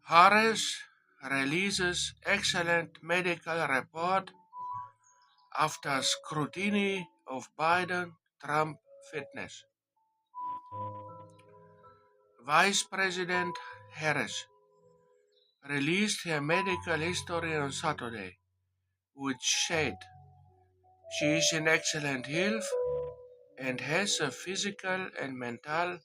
Harris releases excellent medical report after scrutiny of Biden-Trump fitness. Vice President Harris released her medical history on Saturday, which said she is in excellent health and has the physical and mental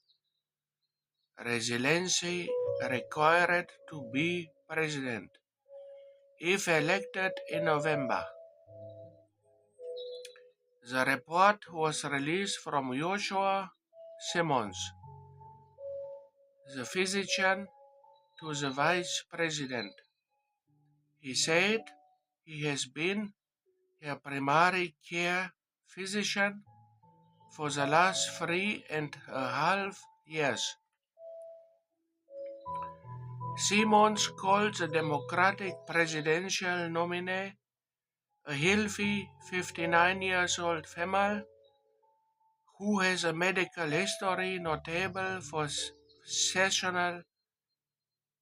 resiliency required to be president if elected in November. The report was released from Joshua Simmons, the physician to the vice president. He said he has been her primary care physician for the last 3.5 years. Simmons called the Democratic presidential nominee a healthy 59-year-old female who has a medical history notable for seasonal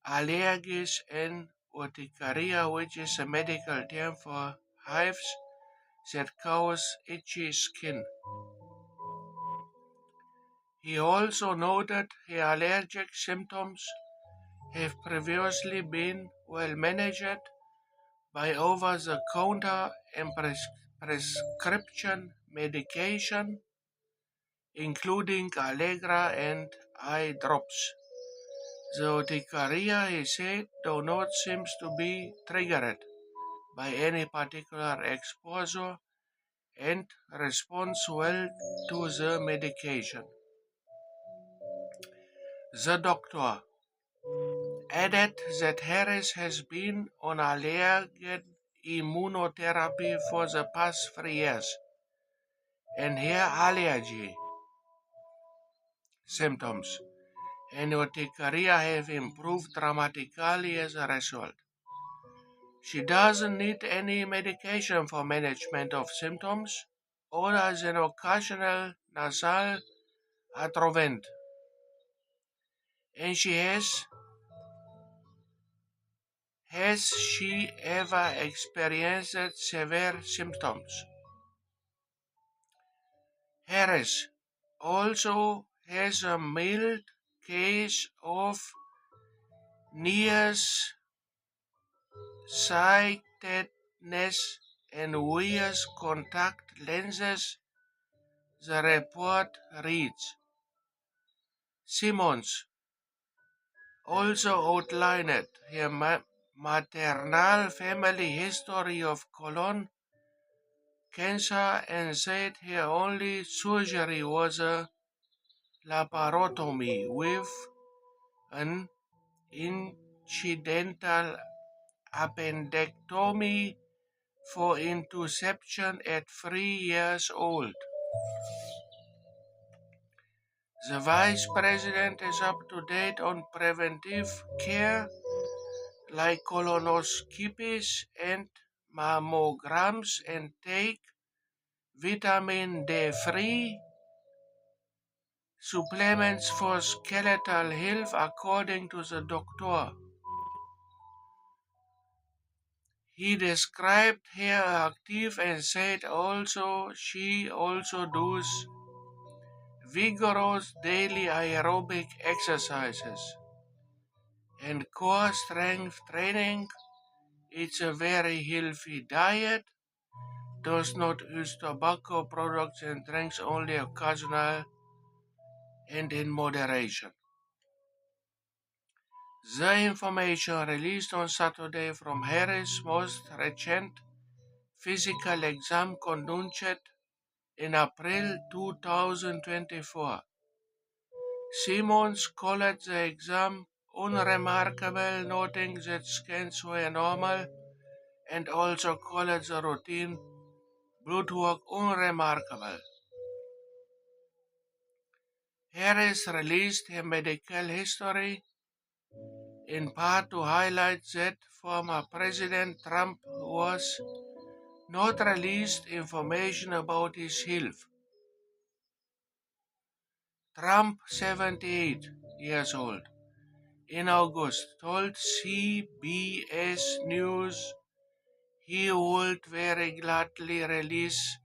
allergies and urticaria, which is a medical term for hives that cause itchy skin. He also noted her allergic symptoms have previously been well managed by over-the-counter and prescription medication, including Allegra and eye drops. The urticaria, he said, do not seem to be triggered by any particular exposure and responds well to the medication. The doctor added that Harris has been on allergen immunotherapy for the past 3 years, and her allergy symptoms and urticaria have improved dramatically as a result. She doesn't need any medication for management of symptoms or as an occasional nasal Atrovent, and she has she ever experienced severe symptoms? Harris also has a mild case of nearsightedness and wears contact lenses, the report reads. Simmons also outlined her maternal family history of colon cancer and said her only surgery was a laparotomy with an incidental appendectomy for interception at 3 years old. The vice president is up to date on preventive care like colonoscopies and mammograms and take vitamin D3 supplements for skeletal health according to the doctor. He described her active and said she also does vigorous daily aerobic exercises and core strength training. It's a very healthy diet, does not use tobacco products and drinks only occasional and in moderation. The information released on Saturday from Harris' most recent physical exam conducted in April 2024. Simmons called the exam unremarkable, noting that scans were normal, and also called the routine blood work unremarkable. Harris released her medical history in part to highlight that former President Trump was not released information about his health. Trump, 78 years old, in August told CBS News he would very gladly release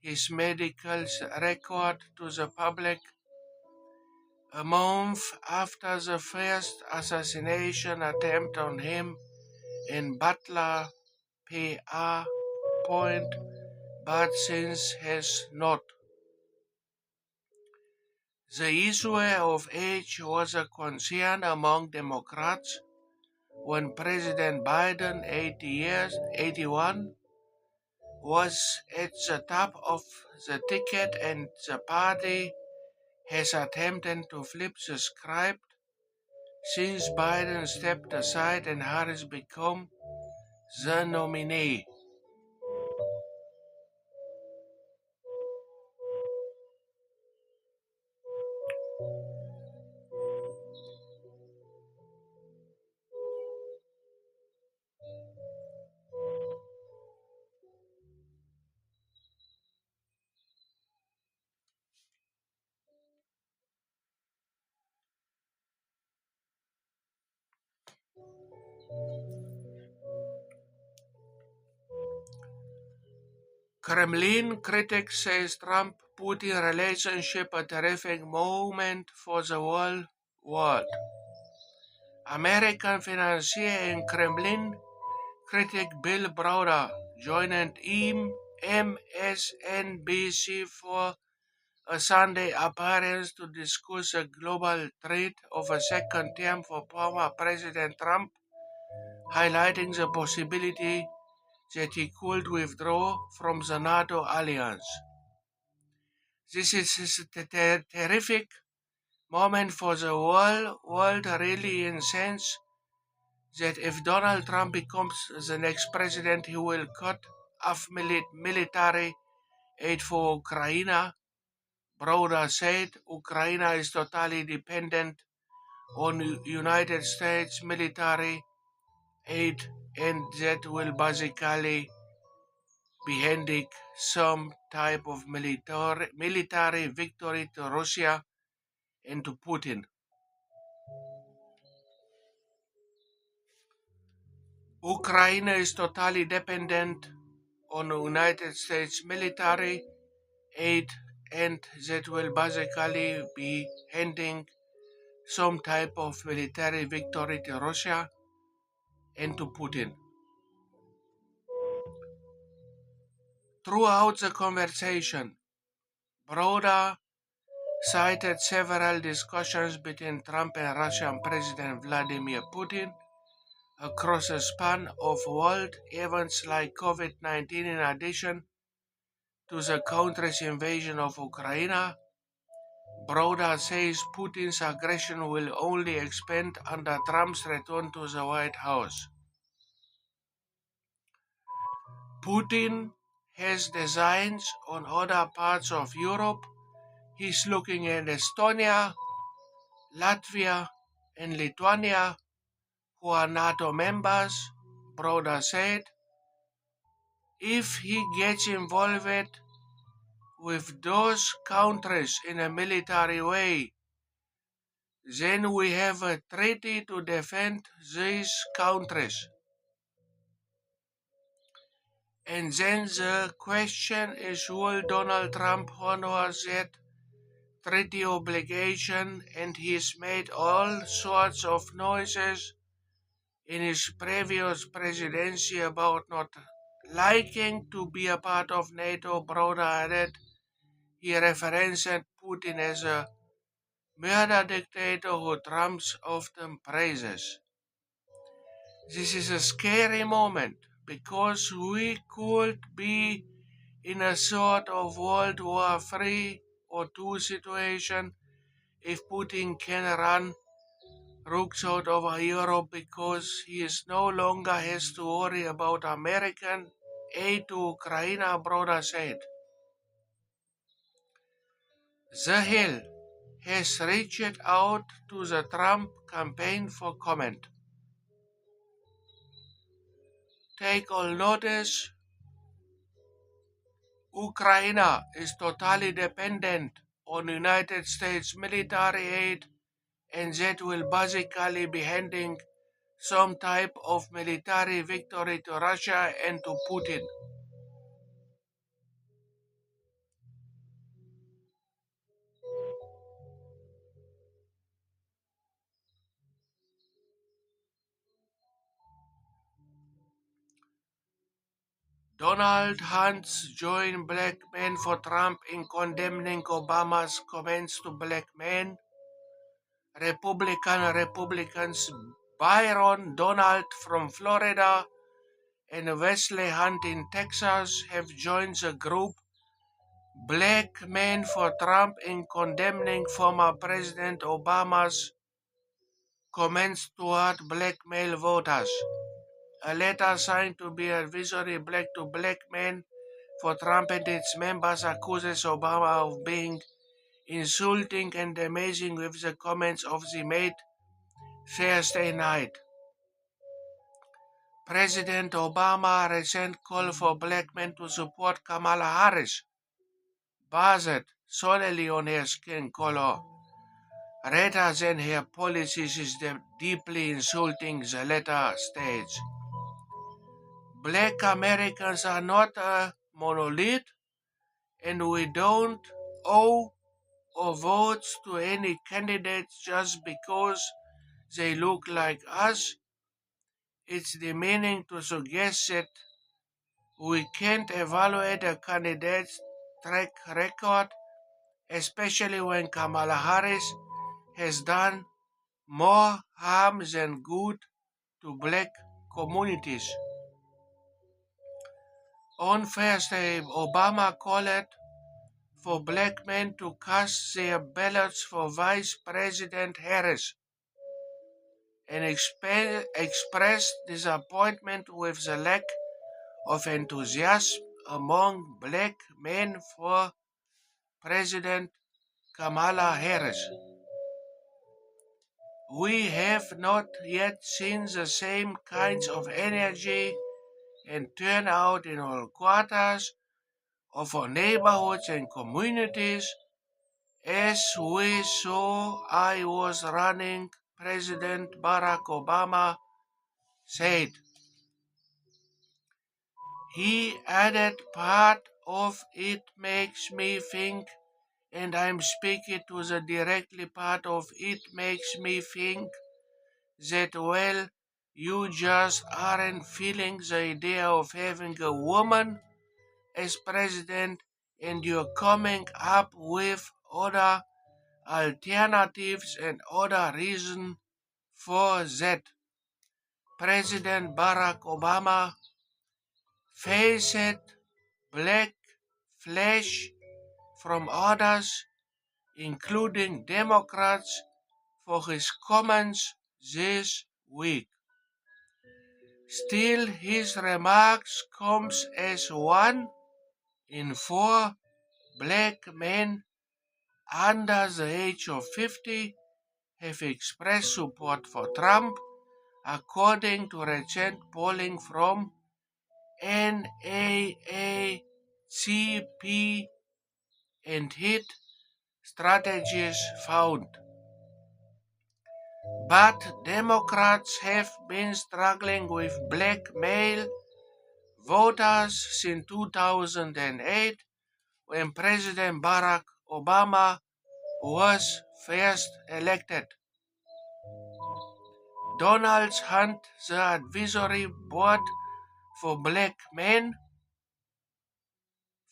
his medical record to the public a month after the first assassination attempt on him in Butler, PA. Point, but since has not. The issue of age was a concern among Democrats when President Biden, 81, was at the top of the ticket, and the party has attempted to flip the script since Biden stepped aside and Harris became the nominee. Kremlin critics says Trump-Putin relationship a terrific moment for the whole world. American financier and Kremlin critic Bill Browder joined MSNBC for a Sunday appearance to discuss a global threat of a second term for former President Trump, highlighting the possibility that he could withdraw from the NATO alliance. This is a terrific moment for the whole world, really, in the sense that if Donald Trump becomes the next president, he will cut off military aid for Ukraine. Broda said Ukraine is totally dependent on United States military aid, and that will basically be handing some type of military victory to Russia and to Putin. Ukraine is totally dependent on the United States military aid, and that will basically be handing some type of military victory to Russia and to Putin. Throughout the conversation, Broda cited several discussions between Trump and Russian President Vladimir Putin across a span of world events like COVID-19, in addition to the country's invasion of Ukraine. Broda says Putin's aggression will only expand under Trump's return to the White House. Putin has designs on other parts of Europe. He's looking at Estonia, Latvia, and Lithuania, who are NATO members, Broda said. If he gets involved with those countries in a military way, then we have a treaty to defend these countries. And then the question is, will Donald Trump honor that treaty obligation? And he's made all sorts of noises in his previous presidency about not liking to be a part of NATO. Broda added he referenced Putin as a murder dictator who Trump often praises. This is a scary moment because we could be in a sort of World War III or II situation if Putin can run rooks out over Europe, because he is no longer has to worry about American aid to Ukraine, Broda said. The Hill has reached out to the Trump campaign for comment. Take all notice, Ukraine is totally dependent on United States military aid, and that will basically be handing some type of military victory to Russia and to Putin. Donald Hunt's joined black men for Trump in condemning Obama's comments to black men. Republicans Byron Donald from Florida and Wesley Hunt in Texas have joined the group Black Men for Trump in condemning former President Obama's comments toward black male voters. A letter signed to be advisory black to black men for Trump and its members accuses Obama of being insulting and damaging with the comments of the made Thursday night. President Obama recent call for black men to support Kamala Harris based solely on her skin color rather than her policies is deeply insulting, the letter states. Black Americans are not a monolith, and we don't owe our votes to any candidates just because they look like us. It's demeaning to suggest that we can't evaluate a candidate's track record, especially when Kamala Harris has done more harm than good to black communities. On Thursday, Obama called for black men to cast their ballots for Vice President Harris and expressed disappointment with the lack of enthusiasm among black men for President Kamala Harris. We have not yet seen the same kinds of energy and turnout in all quarters of our neighborhoods and communities as we saw I was running, President Barack Obama said. He added, part of it makes me think, and I'm speaking to the directly part of it makes me think that, well, you just aren't feeling the idea of having a woman as president and you're coming up with other alternatives and other reason for that. President Barack Obama faced black flash from others, including Democrats, for his comments this week. Still, his remarks comes as one in four black men under the age of 50 have expressed support for Trump, according to recent polling from NAACP and Hit Strategies found. But Democrats have been struggling with black male voters since 2008 when President Barack Obama was first elected. Donald Hunt, the advisory board for black men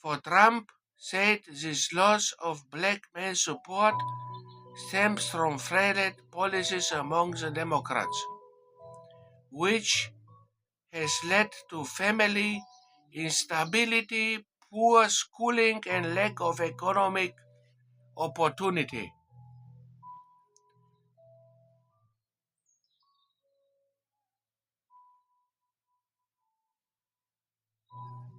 for Trump, said this loss of black men support stems from failed policies among the Democrats, which has led to family instability, poor schooling, and lack of economic opportunity.